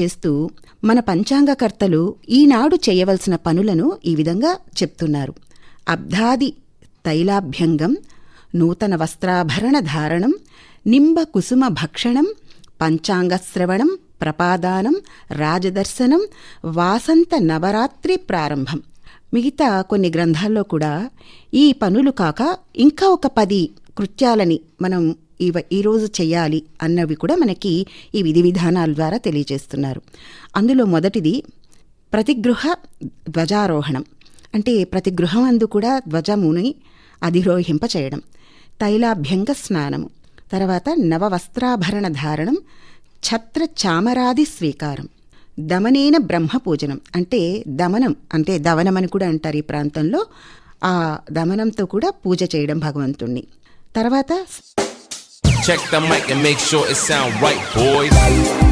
చేస్తూ మన పంచాంగకర్తలు ఈనాడు చేయవలసిన పనులను ఈ విధంగా చెప్తున్నారు. అబ్ధాది తైలాభ్యంగం, నూతన వస్త్రాభరణ ధారణం, నింబ కుసుమ భక్షణం, పంచాంగశ్రవణం, ప్రపాదానం, రాజదర్శనం, వాసంత నవరాత్రి ప్రారంభం. మిగతా కొన్ని గ్రంథాల్లో కూడా ఈ పనులు కాక ఇంకా ఒక 10 కృత్యాలని మనం ఈరోజు చెయ్యాలి అన్నవి కూడా మనకి ఈ విధి విధానాల ద్వారా తెలియజేస్తున్నారు. అందులో మొదటిది ప్రతిగృహ ధ్వజారోహణం. అంటే ప్రతి గృహం అందు కూడా ధ్వజముని అధిరోహింప చేయడం, తైలాభ్యంగ స్నానము, తర్వాత నవవస్త్రాభరణ ధారణం, ఛత్ర చామరాది స్వీకారం, దమనేన బ్రహ్మపూజనం. అంటే దమనం అంటే దవనం అని కూడా అంటారు ఈ ప్రాంతంలో. ఆ దమనంతో కూడా పూజ చేయడం భగవంతుణ్ణి. తర్వాత Check the mic and make sure it sound right, boys.